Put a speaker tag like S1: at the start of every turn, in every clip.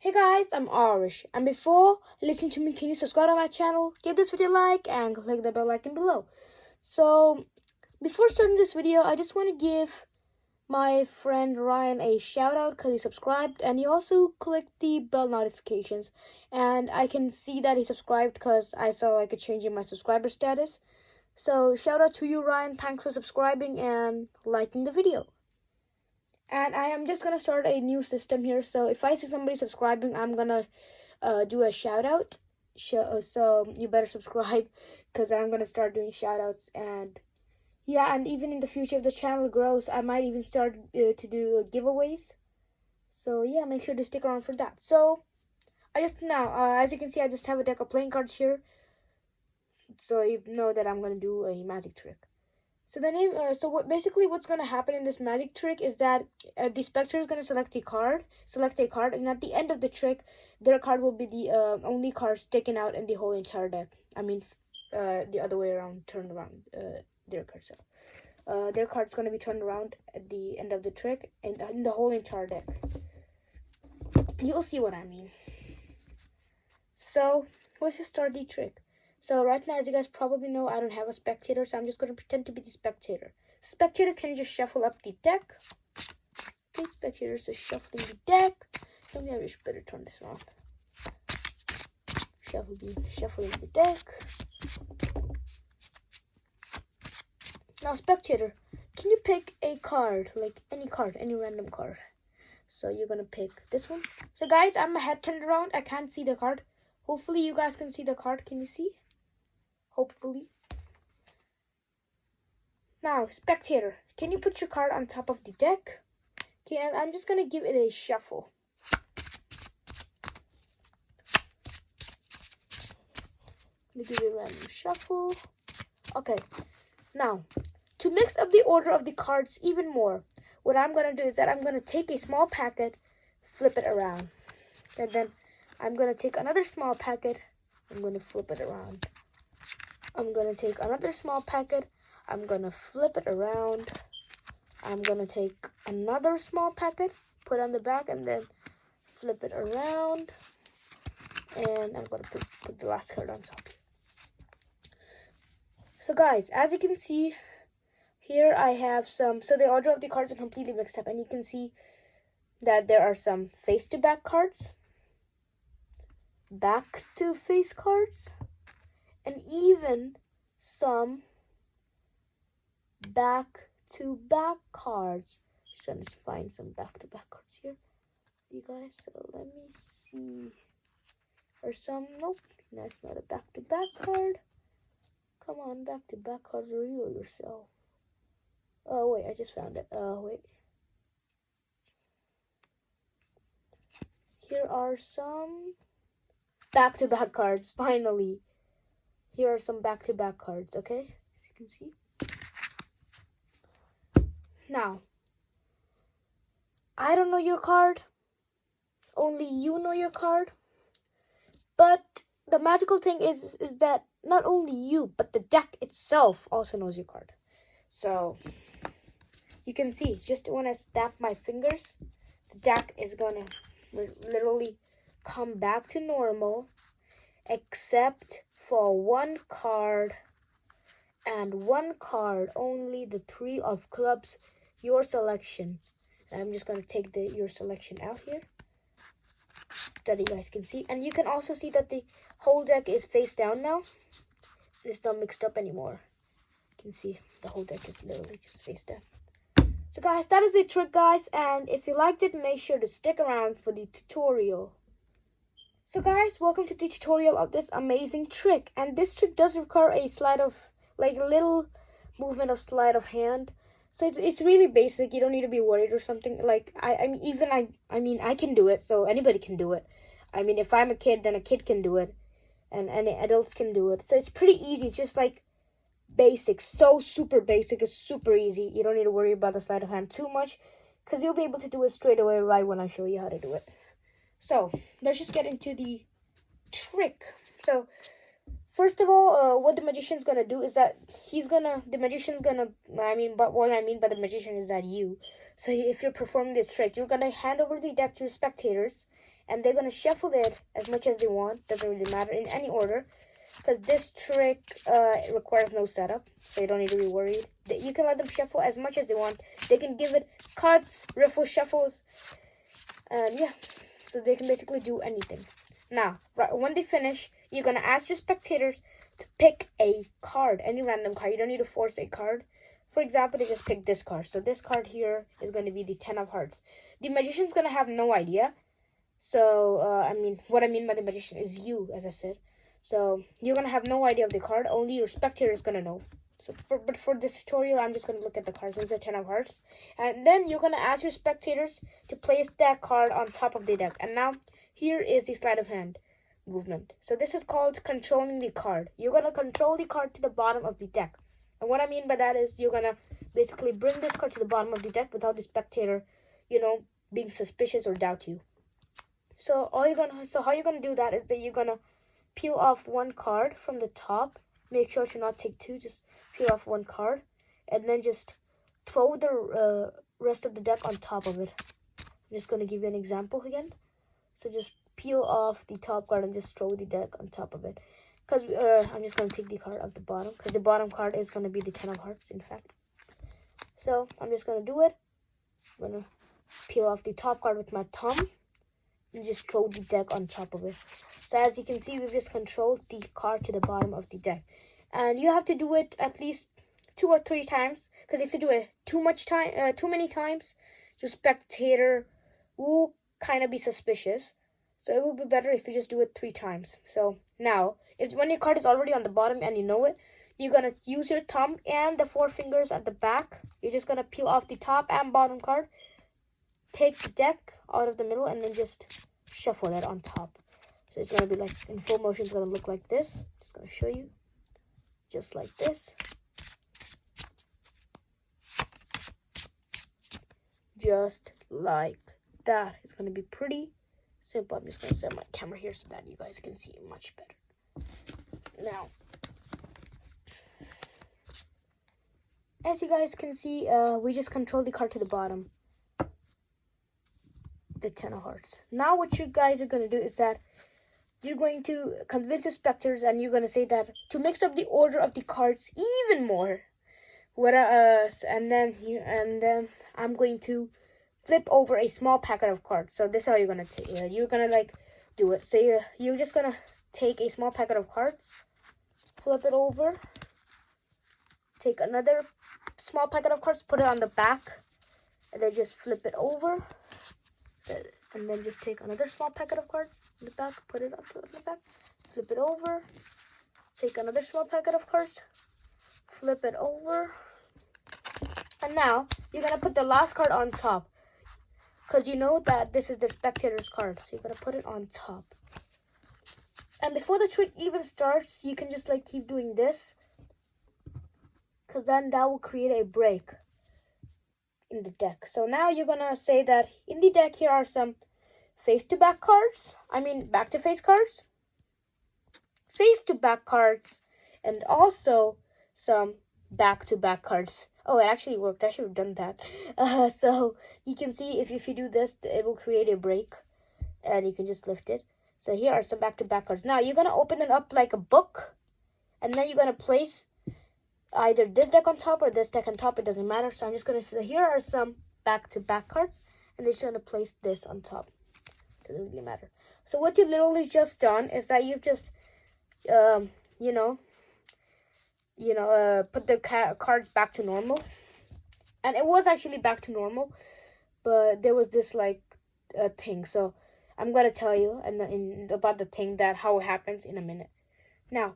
S1: Hey guys, I'm Arish, and before listening to me, can you subscribe to my channel, give this video a like, and click the bell icon below. So, before starting this video, I just want to give my friend Ryan a shout out because he subscribed, and he also clicked the bell notifications, and I can see that he subscribed because I saw like a change in my subscriber status. So, shout out to you, Ryan. Thanks for subscribing and liking the video. And I am just gonna start a new system here. So if I see somebody subscribing, I'm gonna do a shout out. So you better subscribe because I'm gonna start doing shout outs. And yeah, and even in the future, if the channel grows, I might even start to do giveaways. So yeah, make sure to stick around for that. So as you can see, I just have a deck of playing cards here. So you know that I'm gonna do a magic trick. So what's gonna happen in this magic trick is that the specter is gonna select a card, and at the end of the trick, their card will be the only card sticking out in the whole entire deck. The other way around, turned around. Their card, so their card's gonna be turned around at the end of the trick, and in the whole entire deck. You'll see what I mean. So let's just start the trick. So right now, as you guys probably know, I don't have a spectator, so I'm just going to pretend to be the spectator. Spectator can just shuffle up the deck. Okay, spectator's just shuffling the deck. Maybe I just better turn this around. Shuffling the deck. Now, spectator, can you pick a card, like any random card? So you're going to pick this one. So guys, I'm my head turned around. I can't see the card. Hopefully you guys can see the card. Can you see? Hopefully. Now, spectator, can you put your card on top of the deck? Okay, and I'm just gonna give it a shuffle. Let me give it a random shuffle. Okay, now, to mix up the order of the cards even more, what I'm gonna do is that I'm gonna take a small packet, flip it around. And then I'm gonna take another small packet, I'm gonna flip it around. I'm gonna take another small packet, I'm gonna flip it around. I'm gonna take another small packet, put on the back, and then flip it around. And I'm gonna put the last card on top. So guys, as you can see, here I have so the order of the cards are completely mixed up, and you can see that there are some face-to-back cards, back-to-face cards, and even some back-to-back cards. Just trying to find some back-to-back cards here, you guys. So let me see. Or some, nope, that's not a back-to-back card. Come on, back-to-back cards, reveal yourself. Oh wait, I just found it. Wait. Here are some back-to-back cards, finally. Here are some back-to-back cards, okay? As you can see. Now, I don't know your card. Only you know your card. But the magical thing is that not only you, but the deck itself also knows your card. So, you can see, just when I snap my fingers, the deck is gonna literally come back to normal, except for one card, and one card only, the 3 of clubs, your selection. And I'm just gonna take your selection out here, that you guys can see. And you can also see that the whole deck is face down now. It's not mixed up anymore. You can see the whole deck is literally just face down. So guys, that is the trick, guys, and if you liked it, make sure to stick around for the tutorial. So guys, welcome to the tutorial of this amazing trick, and this trick does require a slide of, like a little movement of sleight of hand. So it's really basic. You don't need to be worried or something. Like I mean I can do it, so anybody can do it. I mean, if I'm a kid, then a kid can do it, and adults can do it. So it's pretty easy. It's just like basic, so super basic. It's super easy. You don't need to worry about the sleight of hand too much, because you'll be able to do it straight away right when I show you how to do it. So let's just get into the trick. So first of all, what the magician's gonna do is that what I mean by the magician is that you. So if you're performing this trick, you're gonna hand over the deck to your spectators, and they're gonna shuffle it as much as they want. Doesn't really matter in any order, because this trick requires no setup, so you don't need to be worried. You can let them shuffle as much as they want. They can give it cuts, riffle shuffles, and yeah, so they can basically do anything. Now, when they finish, you're gonna ask your spectators to pick a card, any random card. You don't need to force a card. For example, they just pick this card. So this card here is going to be the 10 of hearts. The magician's going to have no idea. So, what I mean by the magician is you, as I said. So, you're going to have no idea of the card. Only your spectator is going to know. But for this tutorial, I'm just going to look at the cards. This is a 10 of hearts. And then you're going to ask your spectators to place that card on top of the deck. And now, here is the sleight of hand movement. So, this is called controlling the card. You're going to control the card to the bottom of the deck. And what I mean by that is you're going to basically bring this card to the bottom of the deck without the spectator, being suspicious or doubt you. So how you're going to do that is that you're going to peel off one card from the top. Make sure to not take two. Just peel off one card. And then just throw the rest of the deck on top of it. I'm just going to give you an example again. So just peel off the top card and just throw the deck on top of it. Because I'm just going to take the card off the bottom. Because the bottom card is going to be the 10 of hearts, in fact. So, I'm just going to do it. I'm going to peel off the top card with my thumb. And just throw the deck on top of it. So, as you can see, we've just controlled the card to the bottom of the deck. And you have to do it at least 2 or 3 times. Because if you do it too many times, your spectator will kind of be suspicious. So, it will be better if you just do it 3 times. So, now, when your card is already on the bottom and you know it, you're going to use your thumb and the 4 fingers at the back. You're just going to peel off the top and bottom card. Take the deck out of the middle and then just shuffle that on top. So it's going to be like, in full motion, it's going to look like this. Just going to show you. Just like this. Just like that. It's going to be pretty simple. I'm just going to set my camera here so that you guys can see it much better. Now, as you guys can see, we just control the card to the bottom. The 10 of hearts. Now what you guys are going to do is that you're going to convince your spectators and you're going to say that to mix up the order of the cards even more. And then I'm going to flip over a small packet of cards. So this is how you're going to take it. You're going to do it. So you're just going to take a small packet of cards, flip it over, take another small packet of cards, put it on the back, and then just flip it over, and then just take another small packet of cards in the back, put it on the back, flip it over, take another small packet of cards, flip it over, and now you're going to put the last card on top, because you know that this is the spectator's card, so you're going to put it on top. And before the trick even starts, you can just keep doing this. Because then that will create a break in the deck. So now you're going to say that in the deck here are some face-to-back cards. Back-to-face cards. Face-to-back cards. And also some back-to-back cards. Oh, it actually worked. I should have done that. So you can see if you do this, it will create a break. And you can just lift it. So here are some back-to-back cards. Now, you're going to open it up like a book. And then you're going to place either this deck on top or this deck on top. It doesn't matter. So I'm just going to say, here are some back-to-back cards. And they're just going to place this on top. Doesn't really matter. So what you literally just done is that you've just, put the cards back to normal. And it was actually back to normal. But there was this, thing. So I'm going to tell you about the thing how it happens in a minute. Now,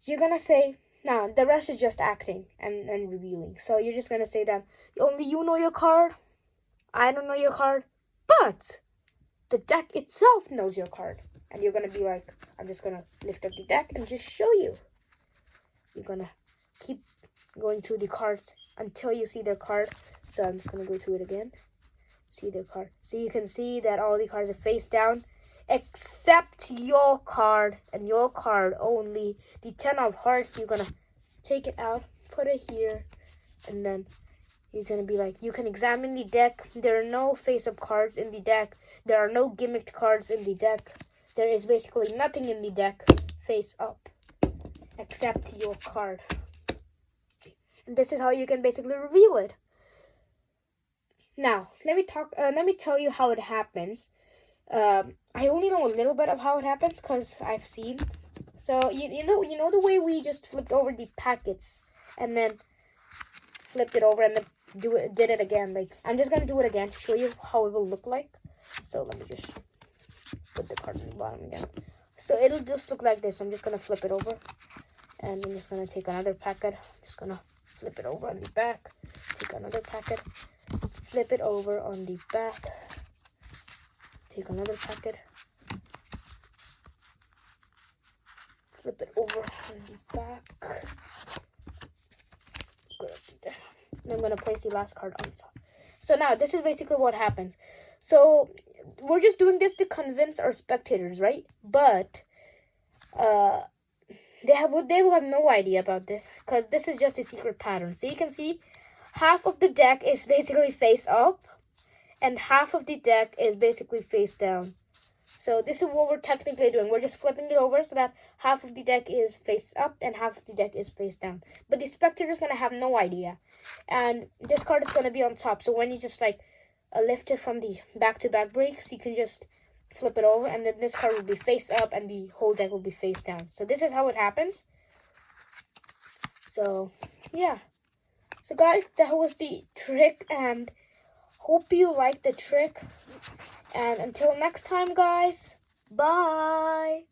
S1: you're going to say, now the rest is just acting and revealing. So you're just going to say that only you know your card. I don't know your card. But the deck itself knows your card. And you're going to be like, I'm just going to lift up the deck and just show you. You're going to keep going through the cards until you see their card. So I'm just going to go through it again. See their card. So you can see that all the cards are face down except your card, and your card only. The 10 of hearts, you're gonna take it out, put it here, and then He's gonna be like, you can examine the deck. There are no face-up cards in the deck. There are no gimmicked cards in the deck. There is basically nothing in the deck face up except your card. And this is how you can basically reveal it. Now, let me tell you how it happens. I only know a little bit of how it happens because I've seen. So you know the way we just flipped over the packets and then flipped it over and then did it again. Like, I'm just gonna do it again to show you how it will look like. So let me just put the card in the bottom again. So it'll just look like this. I'm just gonna flip it over, and I'm just gonna take another packet. I'm just gonna flip it over on the back. Take another packet. Flip it over on the back. Take another packet. Flip it over on the back. And I'm going to place the last card on top. So now, this is basically what happens. So, we're just doing this to convince our spectators, right? But, they will have no idea about this, because this is just a secret pattern. So, you can see, half of the deck is basically face up, and half of the deck is basically face down. So this is what we're technically doing. We're just flipping it over so that half of the deck is face up and half of the deck is face down. But the spectator is going to have no idea. And this card is going to be on top. So when you just like lift it from the back-to-back breaks, you can just flip it over. And then this card will be face up and the whole deck will be face down. So this is how it happens. So, yeah. So guys, that was the trick. And hope you liked the trick. And until next time, guys, bye.